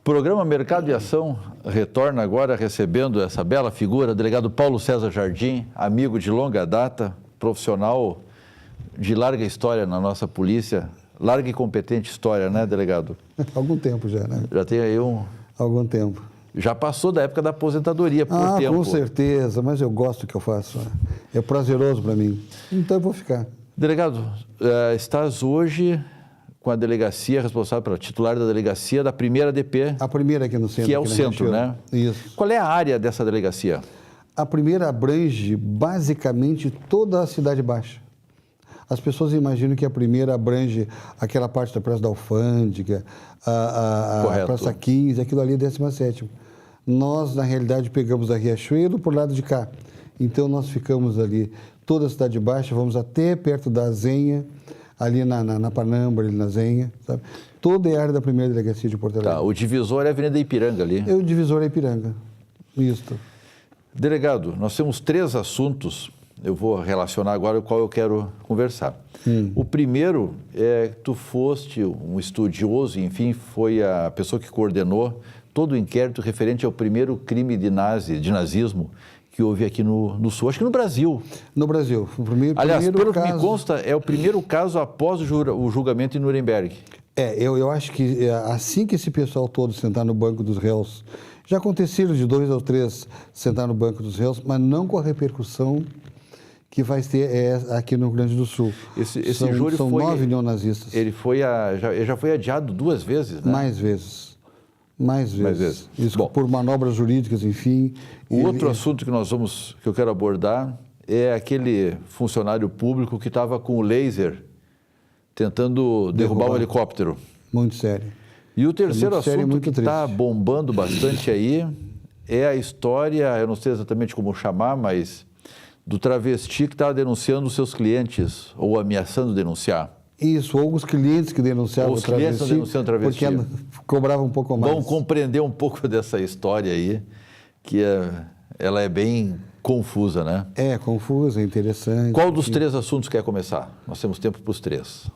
Programa Mercado e Ação retorna agora recebendo essa bela figura, o delegado Paulo César Jardim, amigo de longa data, profissional de larga história na nossa polícia, larga e competente história, né, delegado? Algum tempo já, né? Já tem aí Algum tempo. Já passou da época da aposentadoria por tempo. Com certeza, mas eu gosto do que eu faço. É prazeroso para mim. Então eu vou ficar. Delegado, estás hoje com a delegacia responsável pela titular da delegacia da primeira DP. A primeira aqui no centro. Que é o centro, né? Isso. Qual é a área dessa delegacia? A primeira abrange basicamente toda a Cidade Baixa. As pessoas imaginam que a primeira abrange aquela parte da Praça da Alfândega, a Praça 15, aquilo ali é 17º. Nós, na realidade, pegamos a Riachuelo por lado de cá. Então, nós ficamos ali, toda a Cidade Baixa, vamos até perto da Zenha, ali na Panambra, ali na Zenha, sabe? Toda é a área da primeira delegacia de Porto Alegre. Tá, o divisor é a Avenida Ipiranga ali. O divisor é Ipiranga, isso. Delegado, nós temos 3 assuntos, eu vou relacionar agora o qual eu quero conversar. O primeiro é que tu foste um estudioso, enfim, foi a pessoa que coordenou todo o inquérito referente ao primeiro crime de nazismo que houve aqui no Sul, acho que no Brasil. No Brasil. Aliás, pelo que me consta, é o primeiro caso após o julgamento em Nuremberg. Eu acho que assim que esse pessoal todo sentar no banco dos réus, já aconteceram de 2 ou 3 sentar no banco dos réus, mas não com a repercussão que vai ter aqui no Rio Grande do Sul. Esse júri são 9 neonazistas. Ele já foi adiado 2 vezes, né? Mais vezes. Isso. Bom, por manobras jurídicas, enfim. O outro assunto que eu quero abordar é aquele funcionário público que estava com o laser tentando derrubar um helicóptero. Muito sério. E o terceiro assunto que está bombando bastante aí é a história, eu não sei exatamente como chamar, mas do travesti que estava denunciando os seus clientes ou ameaçando denunciar. Isso, ou os clientes que denunciavam o travesti. Os clientes denunciando travesti. Porque cobravam um pouco mais. Vamos compreender um pouco dessa história aí, que ela é bem confusa, né? É, confusa, interessante. Qual dos 3 assuntos quer começar? Nós temos tempo para os 3.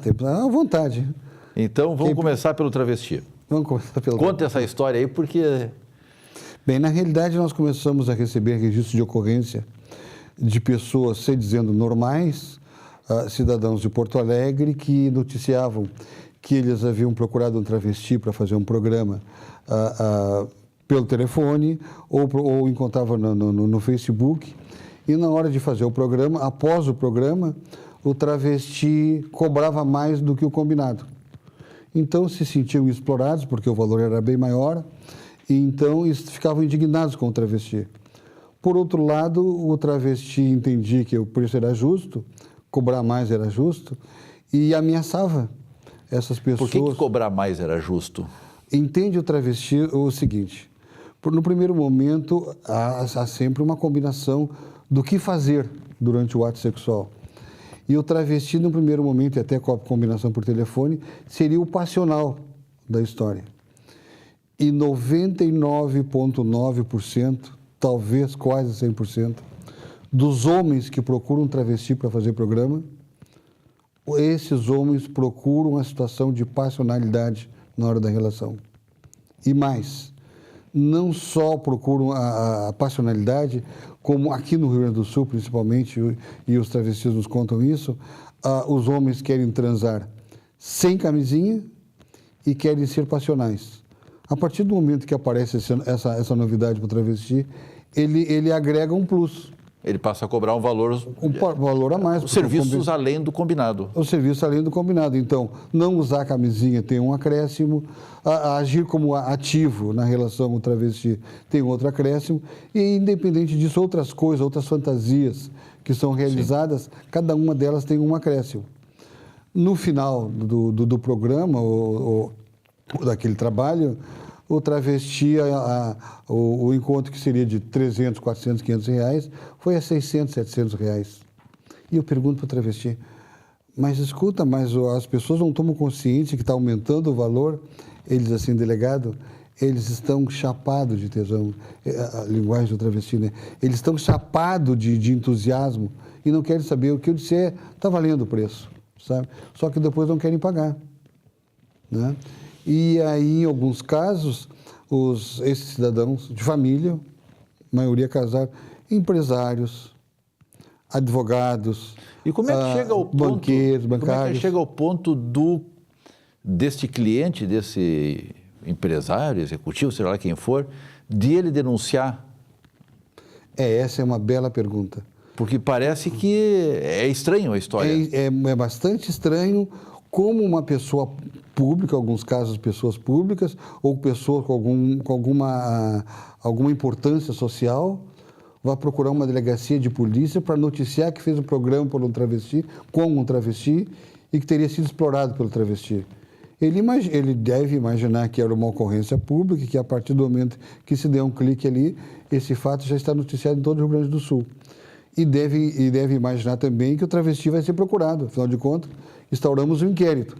Tempo à vontade. Então, vamos começar pelo travesti. Vamos começar pelo Conta essa história aí, porque... Bem, na realidade, nós começamos a receber registros de ocorrência de pessoas se dizendo normais, cidadãos de Porto Alegre, que noticiavam que eles haviam procurado um travesti para fazer um programa pelo telefone ou encontravam no Facebook. E na hora de fazer o programa, após o programa, o travesti cobrava mais do que o combinado. Então se sentiam explorados, porque o valor era bem maior, e então ficavam indignados com o travesti. Por outro lado, o travesti entendia que o preço era justo, cobrar mais era justo, e ameaçava essas pessoas. Por que cobrar mais era justo? Entende o travesti o seguinte: no primeiro momento, há sempre uma combinação do que fazer durante o ato sexual. E o travesti, no primeiro momento, e até com a combinação por telefone, seria o passional da história. E 99,9%, talvez quase 100%, dos homens que procuram travesti para fazer programa, esses homens procuram a situação de passionalidade na hora da relação. E mais, não só procuram a passionalidade, como aqui no Rio Grande do Sul, principalmente, e os travestis nos contam isso, os homens querem transar sem camisinha e querem ser passionais. A partir do momento que aparece essa novidade para o travesti, ele agrega um plus. Ele passa a cobrar um valor a mais. Os serviços além do combinado. Os serviços além do combinado. Então, não usar camisinha tem um acréscimo, agir como ativo na relação com o travesti tem outro acréscimo, e independente disso, outras coisas, outras fantasias que são realizadas, cada uma delas tem um acréscimo. No final do programa, ou daquele trabalho, o travesti, o encontro que seria de 300, 400, 500 reais, foi a 600, 700 reais. E eu pergunto para o travesti, mas escuta, mas as pessoas não tomam consciência que está aumentando o valor? Eles, assim, delegado, eles estão chapados de tesão, a linguagem do travesti, né? Eles estão chapados de entusiasmo e não querem saber o que eu disser, está valendo o preço, sabe? Só que depois não querem pagar, né? E aí, em alguns casos, esses cidadãos de família, maioria casados, empresários, advogados, E como é que chega ao ponto, banqueiros, como é bancários. que chega ao ponto deste cliente, desse empresário, executivo, seja lá quem for, de ele denunciar? Essa é uma bela pergunta. Porque parece que é estranho a história. É bastante estranho como uma pessoa pública, em alguns casos pessoas públicas, ou pessoas com alguma importância social, vai procurar uma delegacia de polícia para noticiar que fez um programa por um travesti, com um travesti, e que teria sido explorado pelo travesti. Ele deve imaginar que era uma ocorrência pública e que a partir do momento que se der um clique ali, esse fato já está noticiado em todo o Rio Grande do Sul. E deve imaginar também que o travesti vai ser procurado. Afinal de contas, instauramos um inquérito.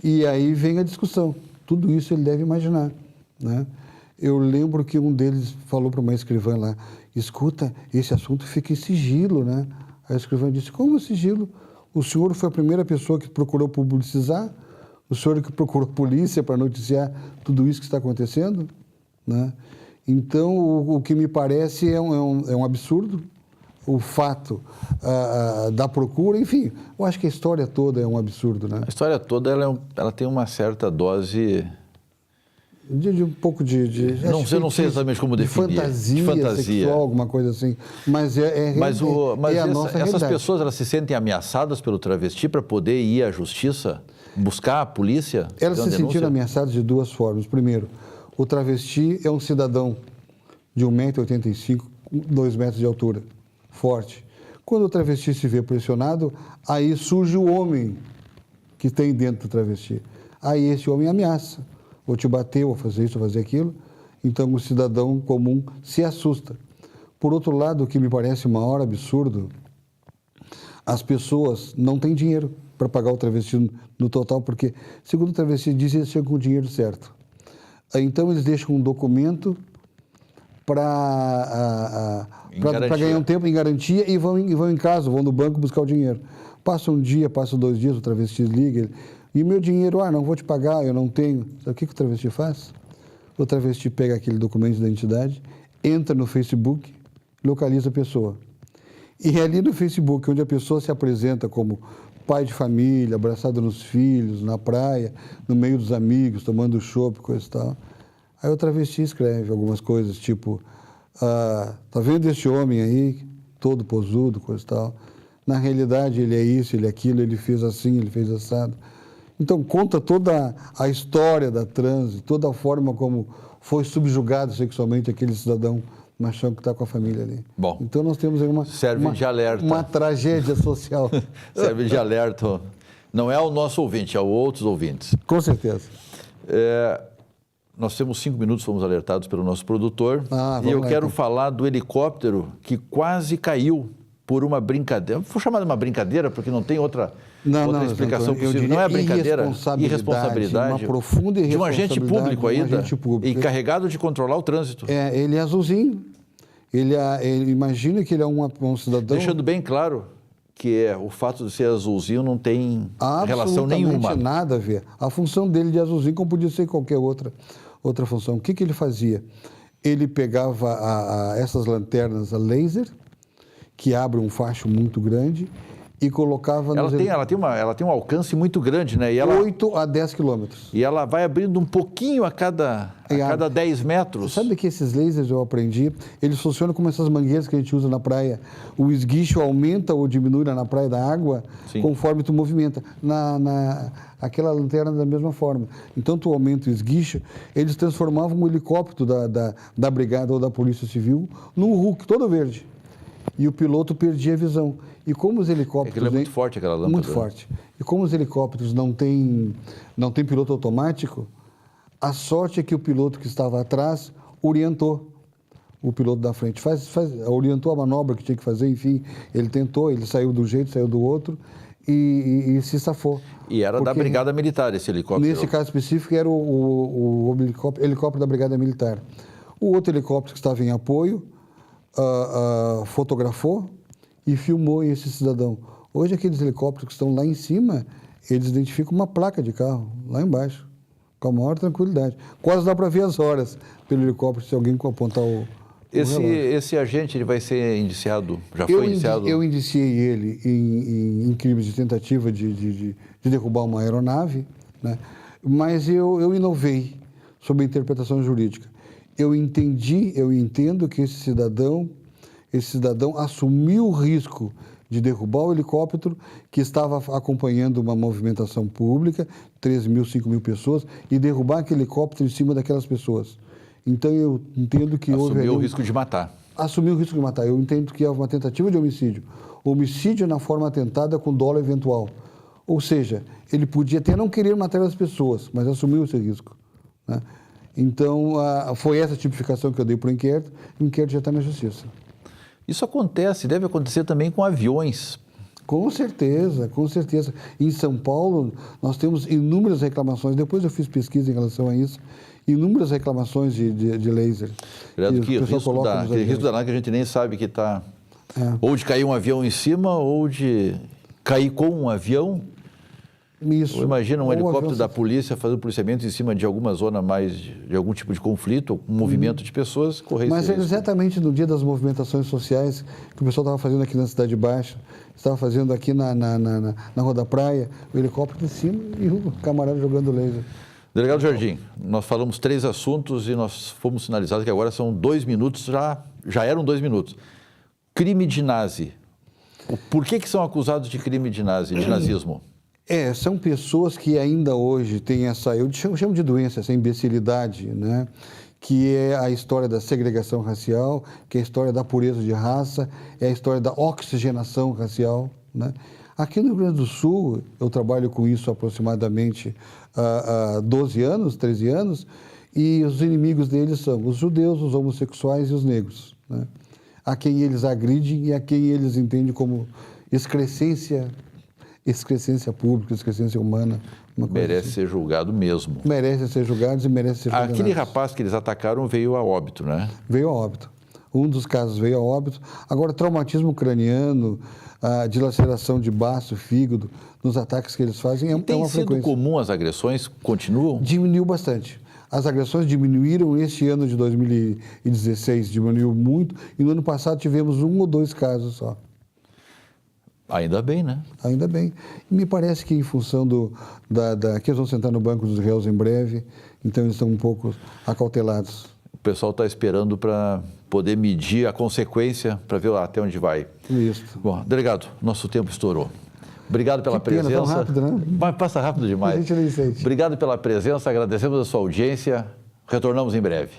E aí vem a discussão. Tudo isso ele deve imaginar, né? Eu lembro que um deles falou para uma escrivã lá, escuta, esse assunto fica em sigilo, né? A escrivã disse, como sigilo? O senhor foi a primeira pessoa que procurou publicizar? O senhor que procurou polícia para noticiar tudo isso que está acontecendo? Né? Então, o que me parece é um absurdo. O fato da procura, enfim, eu acho que a história toda é um absurdo, né? A história toda ela tem uma certa dose de um pouco de não sei exatamente como definir. Fantasia sexual, alguma coisa assim. Mas a nossa essas realidade. pessoas elas se sentem ameaçadas pelo travesti para poder ir à justiça, buscar a polícia? Elas se sentiram ameaçadas de duas formas. Primeiro, o travesti é um cidadão de 1,85 m, 2 metros de altura, forte. Quando o travesti se vê pressionado, aí surge o homem que tem dentro do travesti. Aí esse homem ameaça. Vou te bater, vou fazer isso, vou fazer aquilo. Então o cidadão comum se assusta. Por outro lado, o que me parece o maior absurdo, as pessoas não têm dinheiro para pagar o travesti no total, porque, segundo o travesti diz, eles chegam com o dinheiro certo. Então eles deixam um documento para ganhar um tempo em garantia e vão em casa, vão no banco buscar o dinheiro. Passa um dia, passa 2 dias, o travesti liga, e meu dinheiro, não vou te pagar, eu não tenho. Sabe o que o travesti faz? O travesti pega aquele documento de identidade, entra no Facebook, localiza a pessoa. E é ali no Facebook, onde a pessoa se apresenta como pai de família, abraçado nos filhos, na praia, no meio dos amigos, tomando chopp, coisa e tal. Aí o travesti escreve algumas coisas, tipo, tá vendo esse homem aí, todo posudo, coisa e tal. Na realidade, ele é isso, ele é aquilo, ele fez assim, ele fez assado. Então, conta toda a história da trans, toda a forma como foi subjugado sexualmente aquele cidadão machão que está com a família ali. Bom, então, nós temos aí de alerta. Uma tragédia social. Serve de alerta. Não é o nosso ouvinte, é o outros ouvintes. Com certeza. Nós temos 5 minutos, fomos alertados pelo nosso produtor. E eu quero falar do helicóptero que quase caiu por uma brincadeira. Foi chamada uma brincadeira porque não tem outra explicação possível. Não é brincadeira, irresponsabilidade. Uma profunda irresponsabilidade de um agente público ainda, agente público. encarregado de controlar o trânsito. Ele é azulzinho. Ele imagina que ele é um cidadão... Deixando bem claro que o fato de ser azulzinho não tem relação nenhuma. Absolutamente nada a ver. A função dele de azulzinho, como podia ser qualquer outra função. O que ele fazia? Ele pegava essas lanternas a laser, que abre um facho muito grande, e colocava... Ela tem um alcance muito grande, né? 8 a 10 quilômetros. E ela vai abrindo um pouquinho a cada 10 metros. Sabe que esses lasers eu aprendi, eles funcionam como essas mangueiras que a gente usa na praia. O esguicho aumenta ou diminui na praia da água, sim, conforme tu movimenta. Aquela lanterna da mesma forma. Então, tu aumenta o esguicho, eles transformavam um helicóptero da brigada ou da polícia civil num Hulk todo verde. E o piloto perdia a visão. E como os helicópteros... Aquilo é muito forte, aquela lâmpada. Muito forte. E como os helicópteros não têm piloto automático, a sorte é que o piloto que estava atrás orientou o piloto da frente. Orientou a manobra que tinha que fazer, enfim. Ele tentou, ele saiu de um jeito, saiu do outro e se safou. E era da Brigada Militar esse helicóptero? Nesse caso específico era o helicóptero da Brigada Militar. O outro helicóptero que estava em apoio fotografou e filmou esse cidadão. Hoje, aqueles helicópteros que estão lá em cima, eles identificam uma placa de carro, lá embaixo. Com a maior tranquilidade. Quase dá para ver as horas pelo helicóptero se alguém apontar o relógio. Esse agente ele vai ser indiciado? Já foi indiciado? Eu indiciei ele em crimes de tentativa de derrubar uma aeronave, né? Mas eu inovei sobre a interpretação jurídica. Eu entendo que esse cidadão assumiu o risco de derrubar o helicóptero que estava acompanhando uma movimentação pública, 3 mil, 5 mil pessoas, e derrubar aquele helicóptero em cima daquelas pessoas. Então, eu entendo que houve... Assumiu o risco de matar. Assumiu o risco de matar. Eu entendo que houve uma tentativa de homicídio. Homicídio na forma atentada com dolo eventual. Ou seja, ele podia até não querer matar as pessoas, mas assumiu esse risco, né? Então, foi essa tipificação que eu dei para o inquérito já está na Justiça. Isso acontece, deve acontecer também com aviões. Com certeza, com certeza. Em São Paulo, nós temos inúmeras reclamações, depois eu fiz pesquisa em relação a isso, inúmeras reclamações de laser. Que risco danado que a gente nem sabe que está... Ou de cair um avião em cima, ou de cair com um avião. Isso. Ou imagina um helicóptero da polícia fazendo policiamento em cima de alguma zona mais de algum tipo de conflito, um movimento de pessoas, correr esse Mas risco. Exatamente no dia das movimentações sociais que o pessoal estava fazendo aqui na Cidade Baixa, estava fazendo aqui na Rua da Praia, o helicóptero em cima e o camarada jogando laser. Delegado Jardim, nós falamos 3 assuntos e nós fomos sinalizados que agora são 2 minutos, já eram 2 minutos. Crime de nazi. Por que são acusados de crime de nazismo? São pessoas que ainda hoje têm eu chamo de doença, essa imbecilidade, né? Que é a história da segregação racial, que é a história da pureza de raça, é a história da oxigenação racial, né? Aqui no Rio Grande do Sul, eu trabalho com isso há aproximadamente 12 anos, 13 anos, e os inimigos deles são os judeus, os homossexuais e os negros, né? A quem eles agridem e a quem eles entendem como excrescência pública, excrescência humana. Merece ser julgado mesmo. Merecem ser julgados e merecem ser condenados. Aquele rapaz que eles atacaram veio a óbito, né? Veio a óbito. Um dos casos veio a óbito. Agora, traumatismo craniano, dilaceração de baço, fígado, nos ataques que eles fazem é uma frequência. Tem sido comum as agressões? Continuam? Diminuiu bastante. As agressões diminuíram este ano de 2016, diminuiu muito, e no ano passado tivemos 1 ou 2 casos só. Ainda bem, né? Ainda bem. E me parece que em função que eles vão sentar no banco dos réus em breve, então eles estão um pouco acautelados. O pessoal está esperando para poder medir a consequência, para ver até onde vai. Isso. Bom, delegado, nosso tempo estourou. Obrigado pela presença. Tão rápido, né? Mas passa rápido demais. A gente nem sente. Obrigado pela presença, agradecemos a sua audiência. Retornamos em breve.